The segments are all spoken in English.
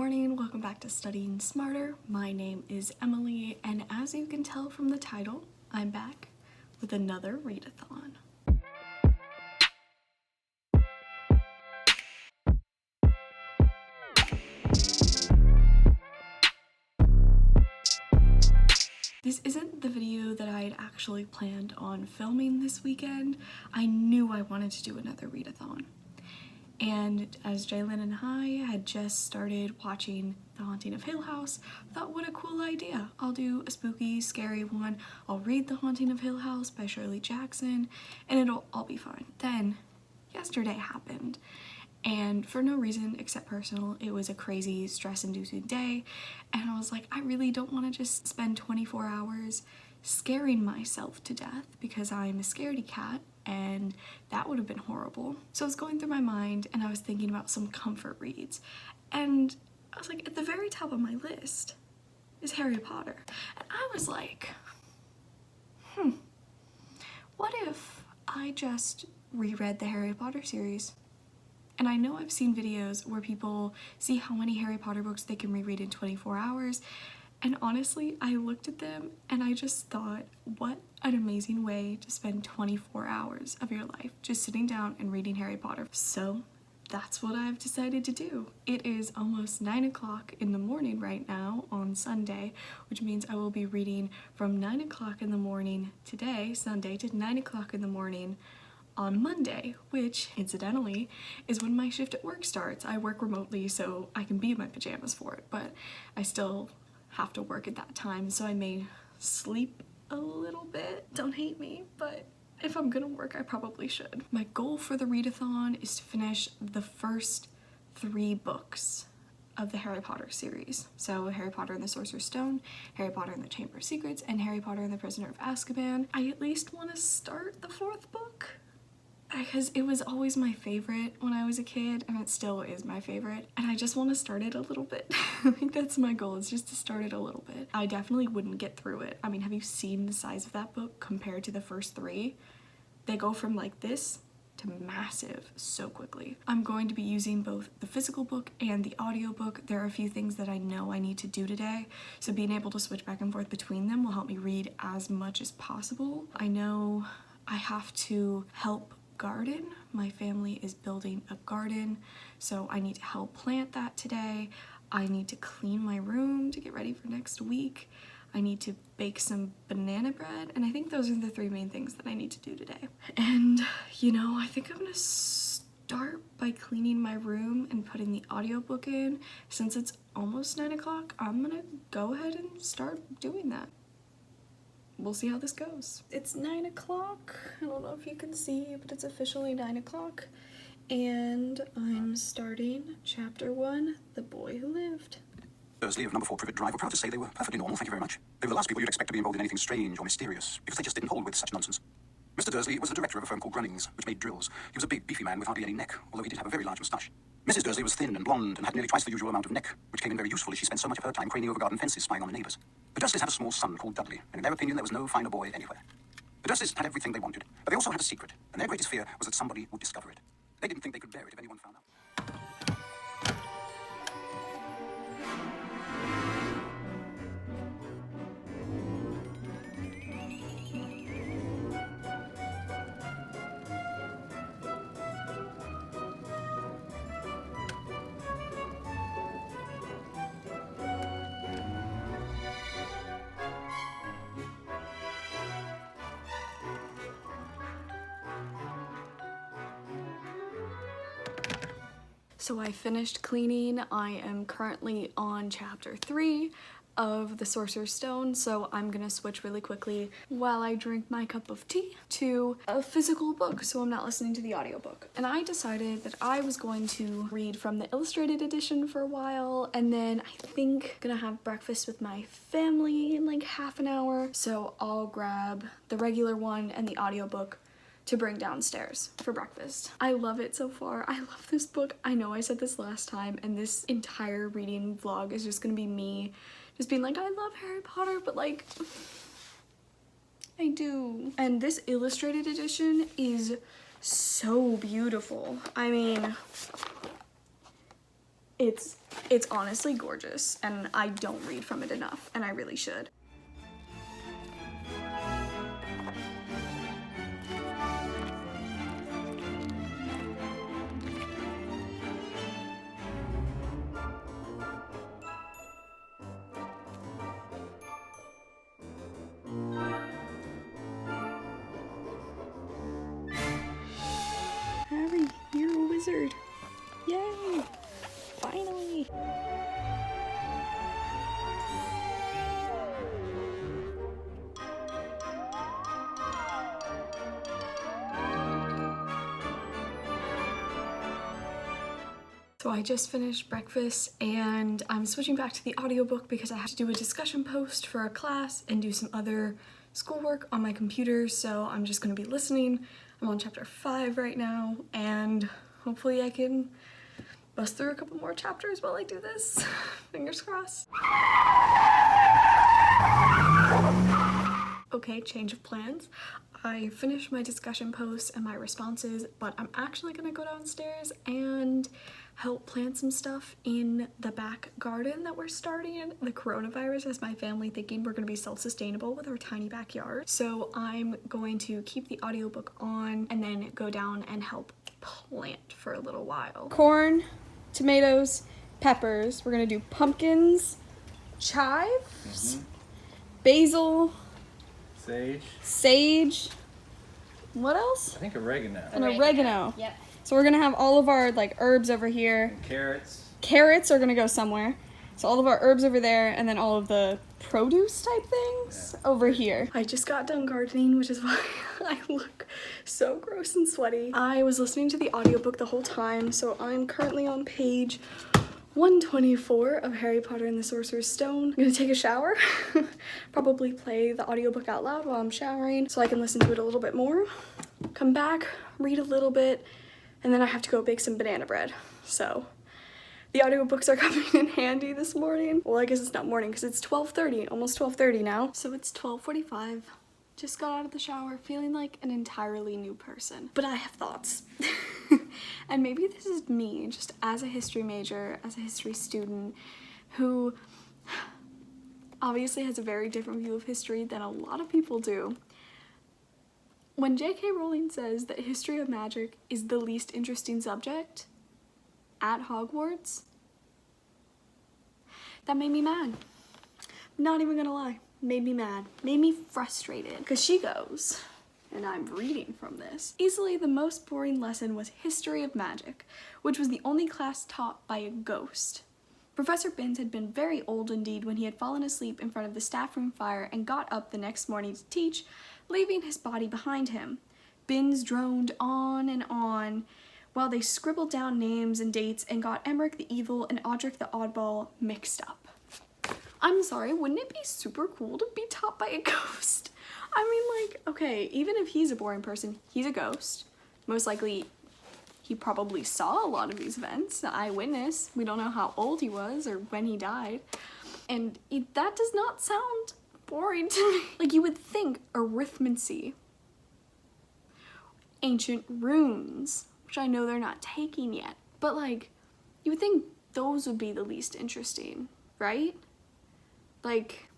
morning, welcome back to Studying Smarter. My name is Emily, and as you can tell from the title, I'm back with another readathon. This isn't the video that I had actually planned on filming this weekend. I knew I wanted to do another readathon. And as Jalen and I had just started watching The Haunting of Hill House, I thought, what a cool idea. I'll do a spooky, scary one. I'll read The Haunting of Hill House by Shirley Jackson, and it'll all be fine. Then, yesterday happened. And for no reason except personal, it was a crazy, stress-inducing day. And I was like, I really don't want to just spend 24 hours scaring myself to death because I'm a scaredy cat, and that would have been horrible. So I was going through my mind and I was thinking about some comfort reads. And I was like, at the very top of my list is Harry Potter. And I was like, what if I just reread the Harry Potter series? And I know I've seen videos where people see how many Harry Potter books they can reread in 24 hours. And honestly, I looked at them and I just thought, what an amazing way to spend 24 hours of your life just sitting down and reading Harry Potter. So that's what I've decided to do. It is almost 9 o'clock in the morning right now on Sunday, which means I will be reading from 9 o'clock in the morning today, Sunday, to 9 o'clock in the morning on Monday, which incidentally is when my shift at work starts. I work remotely, so I can be in my pajamas for it, but I still have to work at that time, so I may sleep a little bit. Don't hate me, but if I'm gonna work, I probably should. My goal for the readathon is to finish the first 3 books of the Harry Potter series. So Harry Potter and the Sorcerer's Stone, Harry Potter and the Chamber of Secrets, and Harry Potter and the Prisoner of Azkaban. I at least want to start the 4th book, because it was always my favorite when I was a kid, and it still is my favorite, and I just want to start it a little bit. I think that's my goal, is just to start it a little bit. I definitely wouldn't get through it. I mean, have you seen the size of that book compared to the first 3? They go from like this to massive so quickly. I'm going to be using both the physical book and the audiobook. There are a few things that I know I need to do today, so being able to switch back and forth between them will help me read as much as possible. I know I have to help garden. My family is building a garden, so I need to help plant that today. I need to clean my room to get ready for next week. I need to bake some banana bread, and I think those are the 3 main things that I need to do today. And you know, I think I'm gonna start by cleaning my room and putting the audiobook in. Since it's almost 9 o'clock, I'm gonna go ahead and start doing that. We'll see how this goes. It's 9 o'clock. I don't know if you can see, but it's officially 9 o'clock. And I'm starting chapter 1, The Boy Who Lived. Dursley of number 4 Privet Drive were proud to say they were perfectly normal, thank you very much. They were the last people you'd expect to be involved in anything strange or mysterious, because they just didn't hold with such nonsense. Mr. Dursley was the director of a firm called Grunnings, which made drills. He was a big, beefy man with hardly any neck, although he did have a very large moustache. Mrs. Dursley was thin and blonde and had nearly twice the usual amount of neck, which came in very useful as she spent so much of her time craning over garden fences spying on the neighbours. The Dursleys had a small son called Dudley, and in their opinion there was no finer boy anywhere. The Dursleys had everything they wanted, but they also had a secret, and their greatest fear was that somebody would discover it. They didn't think they could bear it if anyone found out. So I finished cleaning. I am currently on chapter 3 of the Sorcerer's Stone, so I'm gonna switch really quickly while I drink my cup of tea to a physical book, so I'm not listening to the audiobook. And I decided that I was going to read from the illustrated edition for a while, and then I think gonna have breakfast with my family in like half an hour, so I'll grab the regular one and the audiobook to bring downstairs for breakfast. I love it so far. I love this book. I know I said this last time, and this entire reading vlog is just gonna be me just being like, I love Harry Potter, but like, I do. And this illustrated edition is so beautiful. I mean, It's honestly gorgeous, and I don't read from it enough, and I really should. Harry, you're a wizard. Yay! Finally! So I just finished breakfast and I'm switching back to the audiobook because I have to do a discussion post for a class and do some other schoolwork on my computer, so I'm just gonna be listening. I'm on chapter 5 right now, and hopefully I can bust through a couple more chapters while I do this. Fingers crossed. Okay, change of plans. I finished my discussion posts and my responses, but I'm actually gonna go downstairs and help plant some stuff in the back garden that we're starting in. The coronavirus has my family thinking we're gonna be self-sustainable with our tiny backyard. So I'm going to keep the audiobook on and then go down and help plant for a little while. Corn, tomatoes, peppers. We're gonna do pumpkins, chives, basil, sage. What else? I think oregano. And oregano. Yep. So we're gonna have all of our like herbs over here. And carrots. Carrots are gonna go somewhere. So all of our herbs over there, and then all of the produce type things over here. I just got done gardening, which is why I look so gross and sweaty. I was listening to the audiobook the whole time, so I'm currently on page 124 of Harry Potter and the Sorcerer's Stone. I'm gonna take a shower, probably play the audiobook out loud while I'm showering so I can listen to it a little bit more, come back, read a little bit, and then I have to go bake some banana bread. So the audiobooks are coming in handy this morning. Well, I guess it's not morning because it's 12:30, almost 12:30 now. So it's 12:45. Just got out of the shower feeling like an entirely new person. But I have thoughts. And maybe this is me, just as a history major, as a history student, who obviously has a very different view of history than a lot of people do. When J.K. Rowling says that history of magic is the least interesting subject at Hogwarts, that made me mad. Not even gonna lie. Made me mad, made me frustrated, because she goes, and I'm reading from this, easily the most boring lesson was History of Magic, which was the only class taught by a ghost. Professor Binns had been very old indeed when he had fallen asleep in front of the staff room fire and got up the next morning to teach, leaving his body behind him. Binns droned on while they scribbled down names and dates and got Emmerich the Evil and Audric the Oddball mixed up. I'm sorry, wouldn't it be super cool to be taught by a ghost? I mean, like, okay, even if he's a boring person, he's a ghost. Most likely, he probably saw a lot of these events, an eyewitness. We don't know how old he was or when he died. And that does not sound boring to me. Like, you would think arithmancy, ancient runes, which I know they're not taking yet, but like, you would think those would be the least interesting, right? Like,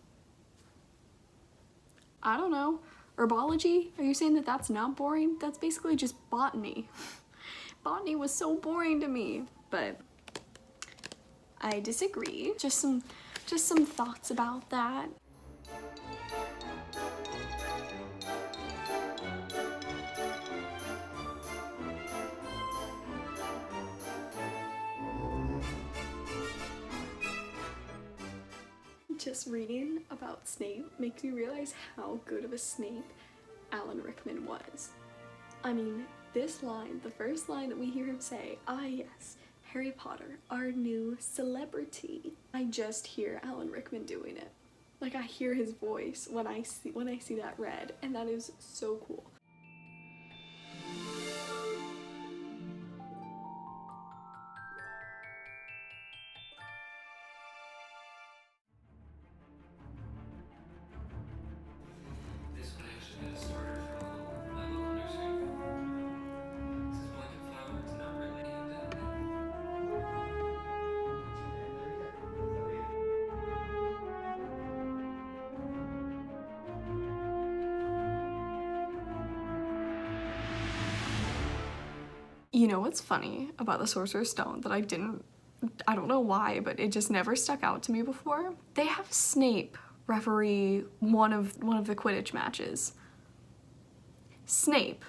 I don't know, herbology? Are you saying that that's not boring? That's basically just botany. Botany was so boring to me, but I disagree. Just some thoughts about that. Just reading about Snape makes me realize how good of a Snape Alan Rickman was. I mean, this line, the first line that we hear him say, "Ah yes, Harry Potter, our new celebrity." I just hear Alan Rickman doing it. Like, I hear his voice when I see that read, and that is so cool. You know what's funny about the Sorcerer's Stone that I don't know why, but it just never stuck out to me before? They have Snape referee one of the Quidditch matches. Snape,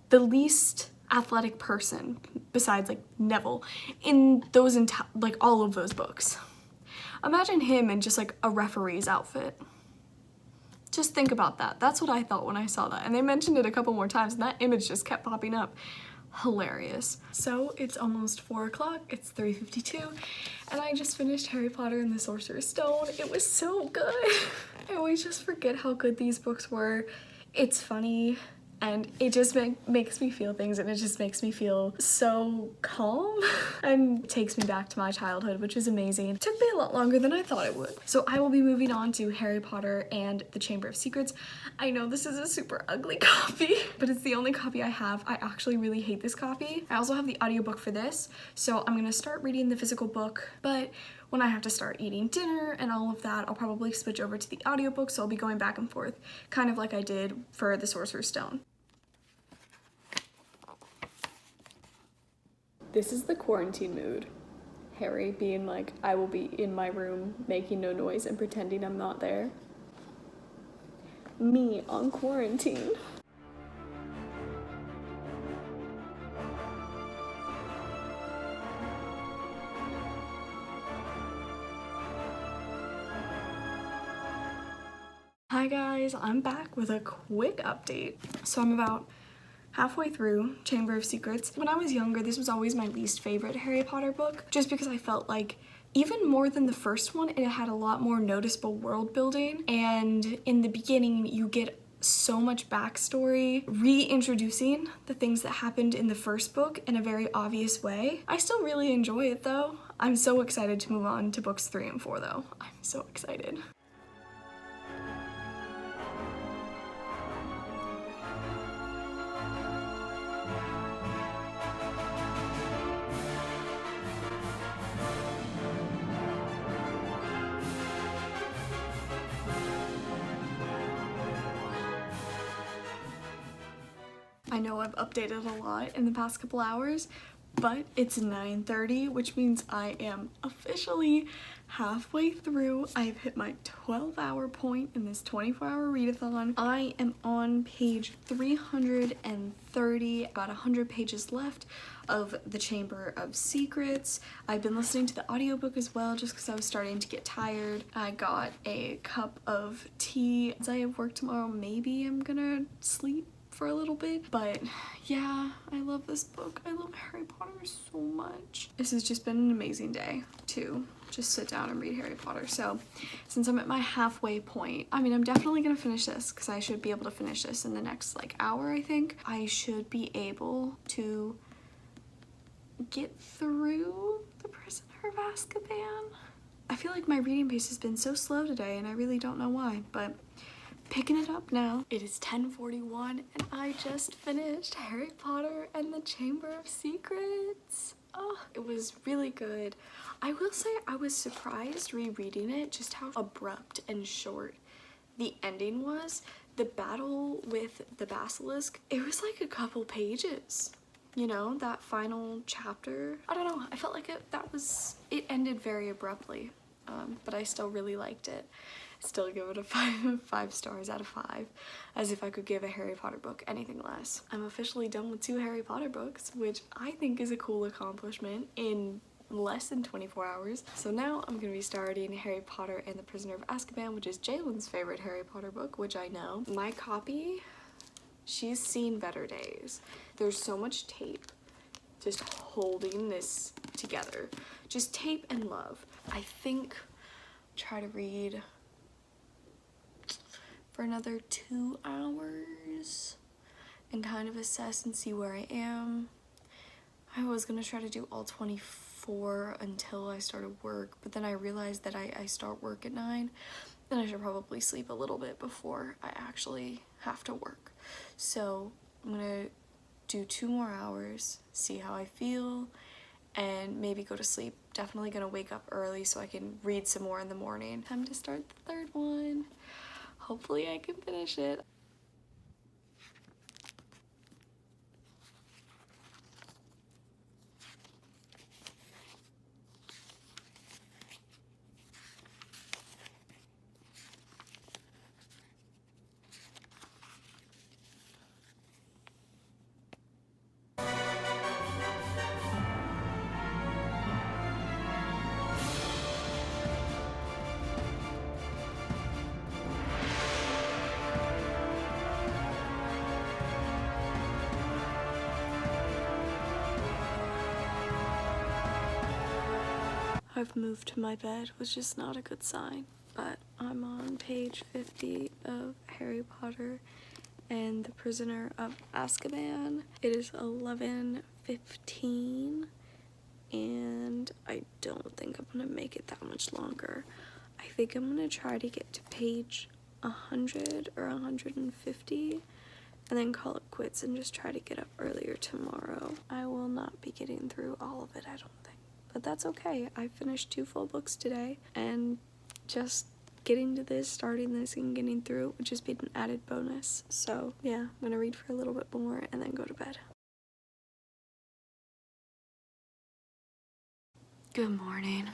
the least athletic person besides like Neville in those like all of those books. Imagine him in just like a referee's outfit. Just think about that. That's what I thought when I saw that. And they mentioned it a couple more times and that image just kept popping up. Hilarious. So it's almost 4 o'clock, it's 3:52, and I just finished Harry Potter and the Sorcerer's Stone. It was so good. I always just forget how good these books were. It's funny, and it just makes me feel things, and it just makes me feel so calm and takes me back to my childhood, which is amazing. It took me a lot longer than I thought it would. So I will be moving on to Harry Potter and the Chamber of Secrets. I know this is a super ugly copy, but it's the only copy I have. I actually really hate this copy. I also have the audiobook for this, so I'm gonna start reading the physical book, but when I have to start eating dinner and all of that, I'll probably switch over to the audiobook, so I'll be going back and forth, kind of like I did for the Sorcerer's Stone. This is the quarantine mood. Harry being like, I will be in my room making no noise and pretending I'm not there. Me on quarantine. Hi guys, I'm back with a quick update. So I'm about halfway through Chamber of Secrets. When I was younger, this was always my least favorite Harry Potter book, just because I felt like even more than the first one, it had a lot more noticeable world building, and in the beginning you get so much backstory, reintroducing the things that happened in the first book in a very obvious way. I still really enjoy it though. I'm so excited to move on to books 3 and 4 though. I'm so excited. I know I've updated a lot in the past couple hours, but it's 9:30, which means I am officially halfway through. I've hit my 12-hour point in this 24-hour readathon. I am on page 330, about 100 pages left of the Chamber of Secrets. I've been listening to the audiobook as well just because I was starting to get tired. I got a cup of tea. As I have work tomorrow, maybe I'm gonna sleep for a little bit, but yeah, I love this book. I love Harry Potter so much. This has just been an amazing day to just sit down and read Harry Potter. So since I'm at my halfway point, I mean, I'm definitely gonna finish this because I should be able to finish this in the next like hour. I think I should be able to get through The Prisoner of Azkaban. I feel like my reading pace has been so slow today and I really don't know why, but picking it up now. It is 10:41 and I just finished Harry Potter and the Chamber of Secrets. Oh, it was really good. I will say I was surprised rereading it just how abrupt and short the ending was. The battle with the basilisk, it was like a couple pages. You know, that final chapter. I don't know, I felt like it ended very abruptly, but I still really liked it. Still give it a 5 stars out of 5, as if I could give a Harry Potter book anything less. I'm officially done with 2 Harry Potter books, which I think is a cool accomplishment in less than 24 hours. So now I'm gonna be starting Harry Potter and the Prisoner of Azkaban, which is Jalen's favorite Harry Potter book, which I know. My copy, she's seen better days. There's so much tape just holding this together. Just tape and love. I think try to read for another 2 hours and kind of assess and see where I am. I was gonna try to do all 24 until I started work, but then I realized that I start work at 9, then I should probably sleep a little bit before I actually have to work. So I'm gonna do 2 more hours, see how I feel, and maybe go to sleep. Definitely gonna wake up early so I can read some more in the morning. Time to start the 3rd one. Hopefully I can finish it. I've moved to my bed, which is not a good sign, but I'm on page 50 of Harry Potter and the Prisoner of Azkaban. It is 11:15 and I don't think I'm gonna make it that much longer. I think I'm gonna try to get to page 100 or 150 and then call it quits and just try to get up earlier tomorrow. I will not be getting through all of it, I don't think, but that's okay. I finished 2 full books today, and just getting to this, starting this, and getting through it would just be an added bonus. So yeah, I'm gonna read for a little bit more and then go to bed. Good morning.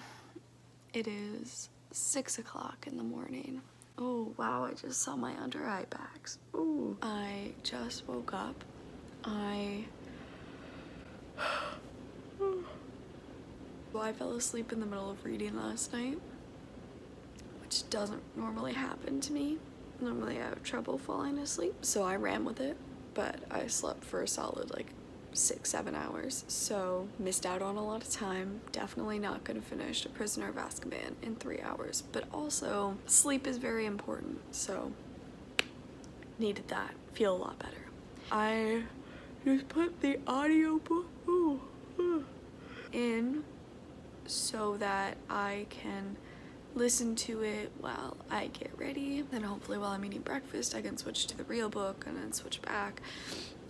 It is 6 o'clock in the morning. Oh wow, I just saw my under eye bags. Ooh. I just woke up. I fell asleep in the middle of reading last night, which doesn't normally happen to me. Normally I have trouble falling asleep, so I ran with it, but I slept for a solid like 6-7 hours, so missed out on a lot of time. Definitely not gonna finish The Prisoner of Azkaban in 3 hours, but also sleep is very important, so needed that. Feel a lot better. I just put the audiobook in so that I can listen to it while I get ready. Then hopefully while I'm eating breakfast, I can switch to the real book and then switch back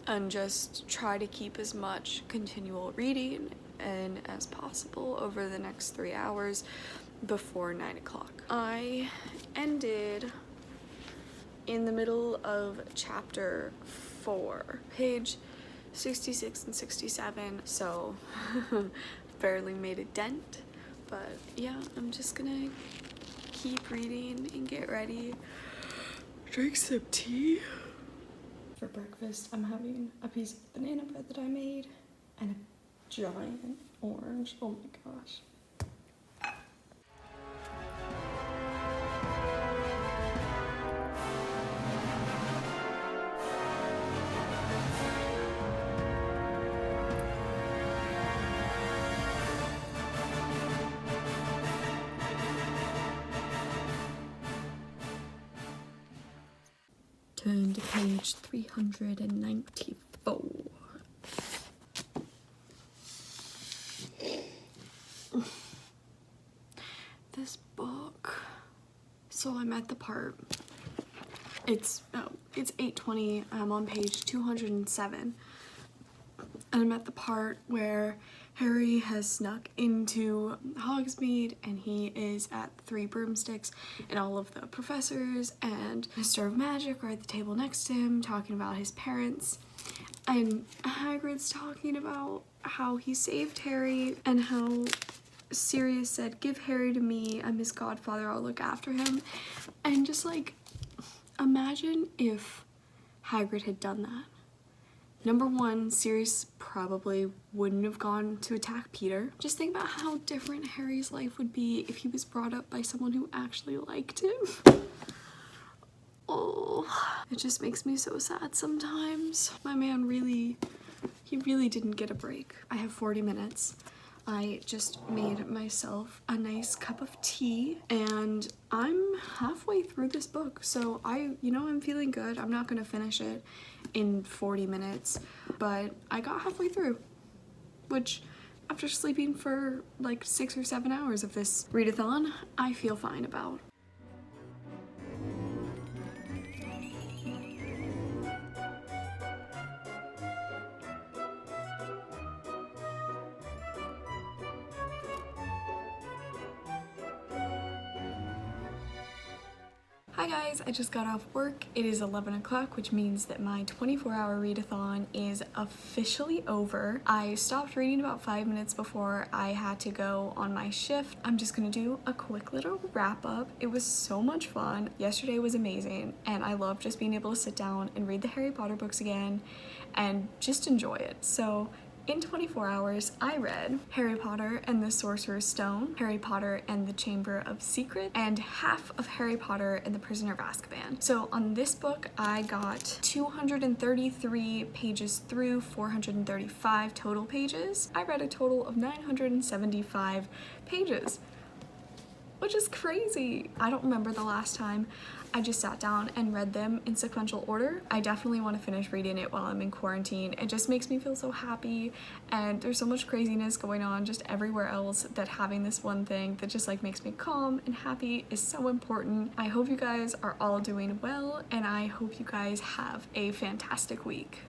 and just try to keep as much continual reading in as possible over the next 3 hours before 9 o'clock. I ended in the middle of chapter 4, page 66 and 67, so barely made a dent, but yeah, I'm just gonna keep reading and get ready, drink some tea. For breakfast, I'm having a piece of banana bread that I made and a giant orange. Oh my gosh. Turn to page 394. This book. So I'm at the part. It's 8:20. I'm on page 207. And I'm at the part where Harry has snuck into Hogsmeade and he is at the Three Broomsticks, and all of the professors and Mr. of Magic are at the table next to him talking about his parents. And Hagrid's talking about how he saved Harry and how Sirius said, "Give Harry to me, I'm his godfather, I'll look after him." And just like, imagine if Hagrid had done that. Number one, Sirius probably wouldn't have gone to attack Peter. Just think about how different Harry's life would be if he was brought up by someone who actually liked him. Oh, it just makes me so sad sometimes. My man really didn't get a break. I have 40 minutes. I just made myself a nice cup of tea and I'm halfway through this book. So I'm feeling good. I'm not gonna finish it in 40 minutes, but I got halfway through, which after sleeping for like 6 or 7 hours of this readathon, I feel fine about. Hi guys, I just got off work. It is 11 o'clock, which means that my 24-hour readathon is officially over. I stopped reading about 5 minutes before I had to go on my shift. I'm just gonna do a quick little wrap up. It was so much fun. Yesterday was amazing, and I love just being able to sit down and read the Harry Potter books again and just enjoy it. So in 24 hours, I read Harry Potter and the Sorcerer's Stone, Harry Potter and the Chamber of Secrets, and half of Harry Potter and the Prisoner of Azkaban. So on this book, I got 233 pages through 435 total pages. I read a total of 975 pages. which is crazy. I don't remember the last time I just sat down and read them in sequential order. I definitely want to finish reading it while I'm in quarantine. It just makes me feel so happy, and there's so much craziness going on just everywhere else that having this one thing that just like makes me calm and happy is so important. I hope you guys are all doing well, and I hope you guys have a fantastic week.